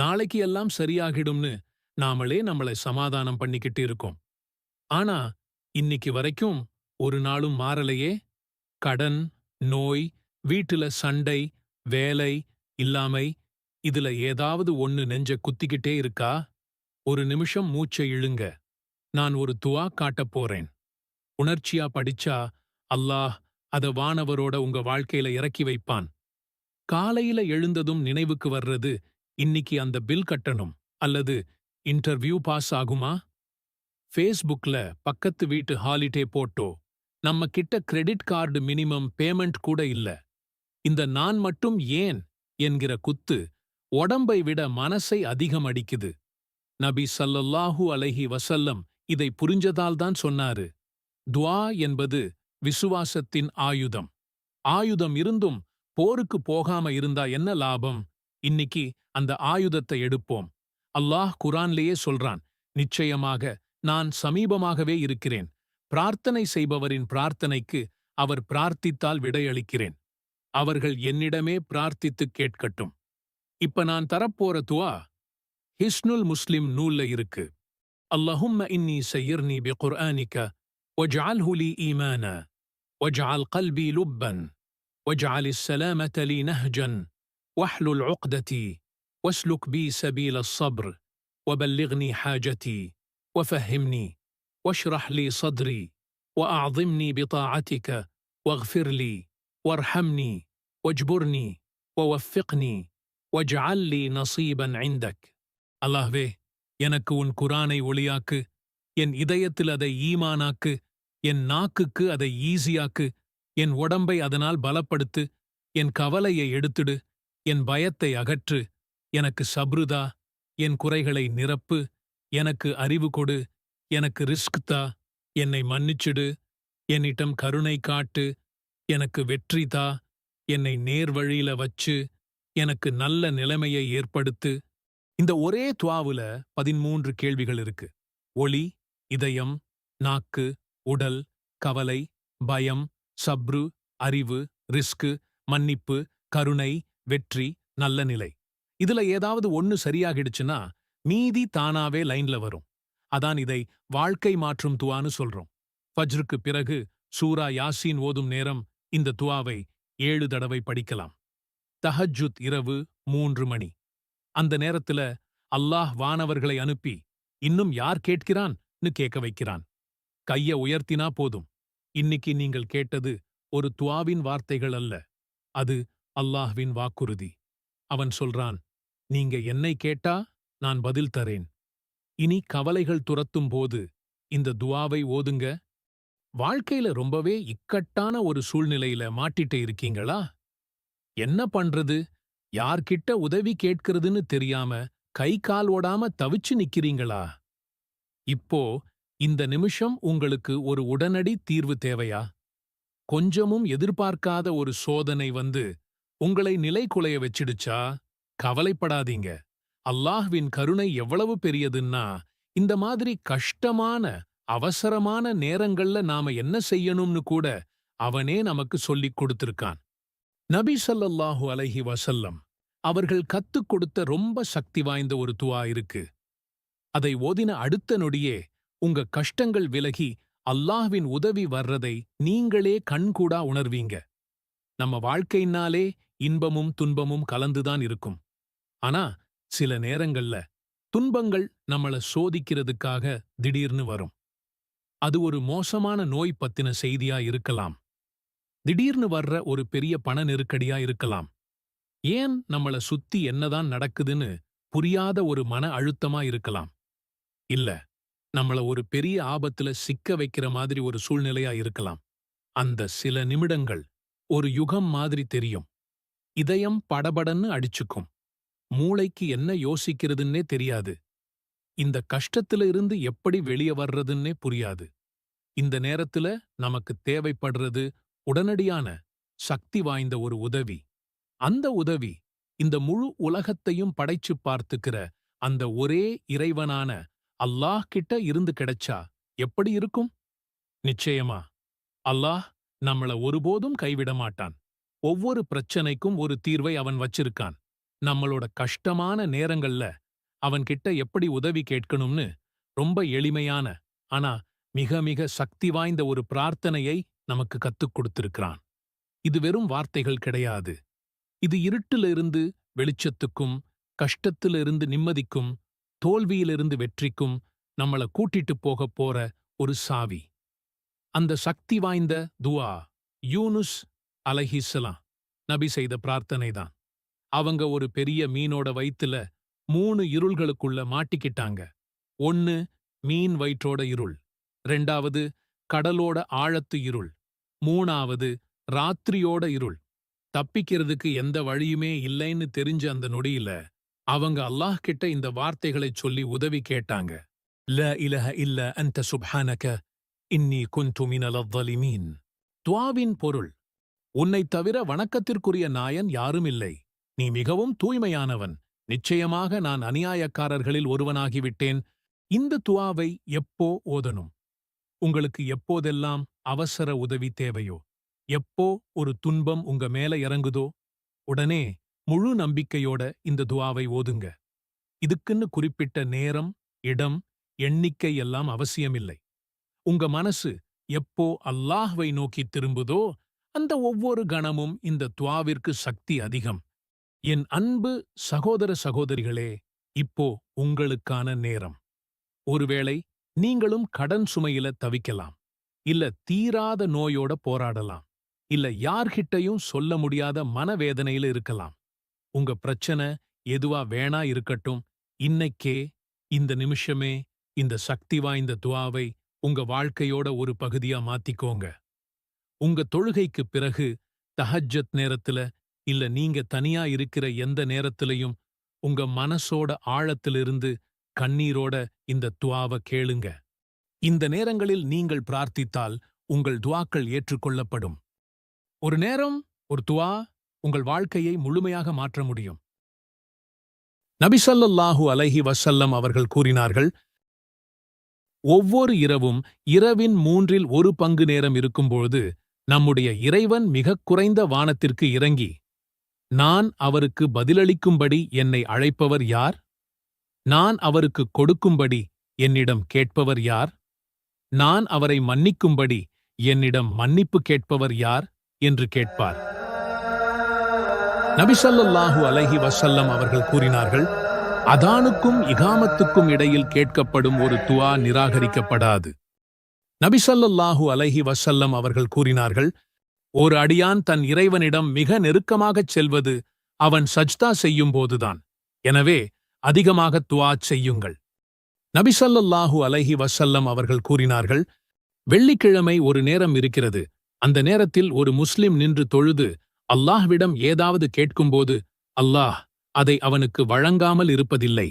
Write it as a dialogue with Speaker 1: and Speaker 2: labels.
Speaker 1: நாளைக்கு எல்லாம் சரியாகிடும்னு நாமளே நம்மளை சமாதானம் பண்ணிக்கிட்டு இருக்கோம். ஆனா இன்னைக்கு வரைக்கும் ஒரு நாளும் மாறலையே. கடன், நோய், வீட்டுல சண்டை, வேலை இல்லாமை, இதுல ஏதாவது ஒண்ணு நெஞ்ச குத்திக்கிட்டே இருக்கா? ஒரு நிமிஷம் மூச்சை இழுங்க. நான் ஒரு துஆ காட்டப் போறேன். உணர்ச்சியா படிச்சா அல்லாஹ் அத வானவரோட உங்க வாழ்க்கையில இறக்கி வைப்பான். காலையில எழுந்ததும் நினைவுக்கு வர்றது இன்னிக்கு அந்த பில் கட்டணும் அல்லது இன்டர்வியூ பாஸ் ஆகுமா? ஃபேஸ்புக்ல பக்கத்து வீட்டு ஹாலிடே போட்டோ, நம்ம கிட்ட கிரெடிட் கார்டு மினிமம் பேமெண்ட் கூட இல்ல. இந்த நான் மட்டும் ஏன் என்கிற குத்து உடம்பை விட மனசை அதிகம் அடிக்குது. நபி ஸல்லல்லாஹு அலைஹி வஸல்லம் இதை புரிஞ்சதால்தான் சொன்னாரு, துஆ என்பது விசுவாசத்தின் ஆயுதம். ஆயுதம் இருந்தும் போருக்கு போகாம இருந்தா என்ன லாபம்? இன்னிக்கு அந்த ஆயுதத்தை எடுப்போம். அல்லாஹ் குர்ஆன்லயே சொல்றான், நிச்சயமாக நான் சமீபமாகவே இருக்கிறேன். பிரார்த்தனை செய்பவரின் பிரார்த்தனைக்கு அவர் பிரார்த்தித்தால் விடையளிக்கிறேன். அவர்கள் என்னிடமே பிரார்த்தித்துக் கேட்கட்டும். இப்ப நான் தரப்போற துஆ ஹிஸ்னுல் முஸ்லிம் நூல்ல இருக்கு. اللهم إني سيرني بقرآنك واجعله لي إيمانا واجعل قلبي لبا واجعل السلامة لي نهجا واحلل عقدتي واسلك بي سبيل الصبر وبلغني حاجتي وفهمني واشرح لي صدري وأعظمني بطاعتك واغفر لي وارحمني واجبرني ووفقني واجعل لي نصيبا عندك. அல்லாஹ்வே, எனக்கு உன் குர்ஆனை ஒளியாக்கு, என் இதயத்தில் அதை ஈமானாக்கு, என் நாக்குக்கு அதை ஈஸியாக்கு, என் உடம்பை அதனால் பலப்படுத்து, என் கவலையை எடுத்துடு, என் பயத்தை அகற்று, எனக்கு சப்ருதா, என் குறைகளை நிரப்பு, எனக்கு அறிவு கொடு, எனக்கு ரிஸ்க் தா, என்னை மன்னிச்சிடு, என்னிடம் கருணை காட்டு, எனக்கு வெற்றி தா, என்னை நேர்வழியில வச்சு, எனக்கு நல்ல நிலைமையை ஏற்படுத்து. இந்த ஒரே துஆவுல 13 கேள்விகள் இருக்கு. ஒளி, இதயம், நாக்கு, உடல், கவலை, பயம், சப்ரு, அறிவு, ரிஸ்கு, மன்னிப்பு, கருணை, வெற்றி, நல்ல நிலை. இதுல ஏதாவது ஒன்னு சரியாகிடுச்சுன்னா மீதி தானாவே லைன்ல வரும். அதான் இதை வாழ்க்கை மாற்றும் துஆன்னு சொல்றோம். ஃபஜ்ருக்கு பிறகு சூரா யாசீன் ஓதும் நேரம் இந்த துஆவை 7 தடவை படிக்கலாம். தஹஜ்ஜுத் இரவு 3 மணி. அந்த நேரத்துல அல்லாஹ் வானவர்களை அனுப்பி இன்னும் யார் கேட்கிறான்னு கேட்க வைக்கிறான். கைய உயர்த்தினா போதும். இன்னிக்கு நீங்கள் கேட்டது ஒரு துஆவின் வார்த்தைகள் அல்ல, அது அல்லாஹ்வின் வாக்குறுதி. அவன் சொல்றான், நீங்க என்னை கேட்டா நான் பதில் தரேன். இனி கவலைகள் துரத்தும் போது இந்த துஆவை ஓதுங்க. வாழ்க்கையில ரொம்பவே இக்கட்டான ஒரு சூழ்நிலையில மாட்டிட்டு இருக்கீங்களா? என்ன பண்றது, யார்கிட்ட உதவி கேட்கிறதுன்னு தெரியாம கை கால் ஓடாம தவிச்சு நிக்கிறீங்களா? இப்போ இந்த நிமிஷம் உங்களுக்கு ஒரு உடனடி தீர்வு தேவையா? கொஞ்சமும் எதிர்பார்க்காத ஒரு சோதனை வந்து உங்களை நிலைகுலைய வச்சிடுச்சா? கவலைப்படாதீங்க. அல்லாஹ்வின் கருணை எவ்வளவு பெரியதுன்னா, இந்த மாதிரி கஷ்டமான அவசரமான நேரங்கள்ல நாம என்ன செய்யணும்னு கூட அவனே நமக்கு சொல்லிக் கொடுத்திருக்கான். நபி ஸல்லல்லாஹு அலைஹி வஸல்லம் அவர்கள் கத்துக் கொடுத்த ரொம்ப சக்தி வாய்ந்த ஒரு துஆ இருக்கு. அதை ஓதின அடுத்த நொடியே உங்க கஷ்டங்கள் விலகி அல்லாஹ்வின் உதவி வர்றதை நீங்களே கண்கூடா உணர்வீங்க. நம்ம வாழ்க்கையினாலே இன்பமும் துன்பமும் கலந்துதான் இருக்கும். ஆனா சில நேரங்கள்ல துன்பங்கள் நம்மள சோதிக்கிறதுக்காக திடீர்னு வரும். அது ஒரு மோசமான நோய் பத்தின செய்தியா இருக்கலாம். திடீர்னு வர்ற ஒரு பெரிய பண நெருக்கடியா இருக்கலாம். ஏன் நம்மள சுத்தி என்னதான் நடக்குதுன்னு புரியாத ஒரு மன அழுத்தமா இருக்கலாம். இல்ல, நம்மள ஒரு பெரிய ஆபத்துல சிக்க வைக்கிற மாதிரி ஒரு சூழ்நிலையா இருக்கலாம். அந்த சில நிமிடங்கள் ஒரு யுகம் மாதிரி தெரியும். இதயம் படபடன்னு அடிச்சுக்கும். மூளைக்கு என்ன யோசிக்கிறதுன்னே தெரியாது. இந்த கஷ்டத்துல இருந்து எப்படி வெளிய வர்றதுன்னே புரியாது. இந்த நேரத்துல நமக்கு தேவைப்படுறது உடனடியான சக்தி வாய்ந்த ஒரு உதவி. அந்த உதவி இந்த முழு உலகத்தையும் படைச்சு பார்த்துக்கிற அந்த ஒரே இறைவனான அல்லாஹ் கிட்ட இருந்து கிடைச்சா எப்படி இருக்கும்? நிச்சயமா அல்லாஹ் நம்மள ஒருபோதும் கைவிட மாட்டான். ஒவ்வொரு பிரச்சனைக்கும் ஒரு தீர்வை அவன் வச்சிருக்கான். நம்மளோட கஷ்டமான நேரங்கள்ல அவன்கிட்ட எப்படி உதவி கேட்கணும்னு ரொம்ப எளிமையான ஆனா மிக மிக சக்தி வாய்ந்த ஒரு பிரார்த்தனையை நமக்கு கத்துக் கொடுத்திருக்கிறான். இது வெறும் வார்த்தைகள் கிடையாது. இது இருட்டிலிருந்து வெளிச்சத்துக்கும், கஷ்டத்திலிருந்து நிம்மதிக்கும், தோல்வியிலிருந்து வெற்றிக்கும் நம்மள கூட்டிட்டு போகப் போற ஒரு சாவி. அந்த சக்தி வாய்ந்த துஆ யூனுஸ் அலைஹிஸ்ஸலாம் நபி செய்த பிரார்த்தனைதான். அவங்க ஒரு பெரிய மீனோட வயித்துல 3 இருள்களுக்குள்ள மாட்டிக்கிட்டாங்க. 1 மீன் வயிற்றோட இருள், 2வது கடலோட ஆழத்து இருள், 3வது ராத்திரியோட இருள். தப்பிக்கிறதுக்கு எந்த வழியுமே இல்லைன்னு தெரிஞ்ச அந்த நொடியில அவங்க அல்லாஹ் கிட்ட இந்த வார்த்தைகளைச் சொல்லி உதவி கேட்டாங்க. லா இலஹ இல்ல அன்த சுப்ஹானக இன்னி குன்து மினல் ظالمين. துஆவின் பொருள்: உன்னைத் தவிர வணக்கத்திற்குரிய நாயன் யாரும் இல்லை. நீ மிகவும் தூய்மையானவன். நிச்சயமாக நான் அநியாயக்காரர்களில் ஒருவனாகிவிட்டேன். இந்த துஆவை எப்போ ஓதணும்? உங்களுக்கு எப்போதெல்லாம் அவசர உதவி தேவையோ, எப்போ ஒரு துன்பம் உங்க மேல இறங்குதோ, உடனே முழு நம்பிக்கையோட இந்த துஆவை ஓதுங்க. இதுக்குன்னு குறிப்பிட்ட நேரம், இடம், எண்ணிக்கை எல்லாம் அவசியமில்லை. உங்க மனசு எப்போ அல்லாஹ்வை நோக்கி திரும்புதோ அந்த ஒவ்வொரு கணமும் இந்த துஆவிற்கு சக்தி அதிகம். என் அன்பு சகோதர சகோதரிகளே, இப்போ உங்களுக்கான நேரம். ஒருவேளை நீங்களும் கடன் சுமையில தவிக்கலாம், இல்ல தீராத நோயோட போராடலாம், இல்ல யார்கிட்டயும் சொல்ல முடியாத மனவேதனையில இருக்கலாம். உங்க பிரச்சனை எதுவா வேணா இருக்கட்டும், இன்னைக்கே, இந்த நிமிஷமே இந்த சக்தி வாய்ந்த துஆவை உங்க வாழ்க்கையோட ஒரு பகுதியா மாத்திக்கோங்க. உங்க தொழுகைக்குப் பிறகு, தஹஜ்ஜத் நேரத்துல, இல்ல நீங்க தனியா இருக்கிற எந்த நேரத்திலையும் உங்க மனசோட ஆழத்திலிருந்து கண்ணீரோட இந்த துஆவ கேளுங்க. இந்த நேரங்களில் நீங்கள் பிரார்த்தித்தால் உங்கள் துஆக்கள் ஏற்றுக்கொள்ளப்படும். ஒரு நேரம், ஒரு துஆ உங்கள் வாழ்க்கையை முழுமையாக மாற்ற முடியும். நபி ஸல்லல்லாஹு அலைஹி வஸல்லம் அவர்கள் கூறினார்கள், ஒவ்வொரு இரவும் இரவின் 1/3 பங்கு நேரம் இருக்கும்பொழுது நம்முடைய இறைவன் மிகக் குறைந்த வானத்திற்கு இறங்கி, நான் அவருக்கு பதிலளிக்கும்படி என்னை அழைப்பவர் யார்? நான் அவருக்கு கொடுக்கும்படி என்னிடம் கேட்பவர் யார்? நான் அவரை மன்னிக்கும்படி என்னிடம் மன்னிப்பு கேட்பவர் யார்? என்று கேட்பார். நபி ஸல்லல்லாஹு அலைஹி வஸல்லம் அவர்கள் கூறினார்கள், அதானுக்கும் இகாமத்துக்கும் இடையில் கேட்கப்படும் ஒரு துஆ நிராகரிக்கப்படாது. நபி ஸல்லல்லாஹு அலைஹி வஸல்லம் அவர்கள் கூறினார்கள், ஒரு அடியான் தன் இறைவனிடம் மிக நெருக்கமாகச் செல்வது அவன் சஜ்தா செய்யும்போதுதான். எனவே அதிகமாக துஆ செய்யுங்கள். நபி ஸல்லல்லாஹு அலைஹி வஸல்லம் அவர்கள் கூறினார்கள், வெள்ளிக்கிழமை ஒரு நேரம் இருக்கிறது. அந்த நேரத்தில் ஒரு முஸ்லிம் நின்று தொழுது அல்லாஹ்விடம் ஏதாவது கேட்கும்போது அல்லாஹ் அதை அவனுக்கு வழங்காமல் இருப்பதில்லை.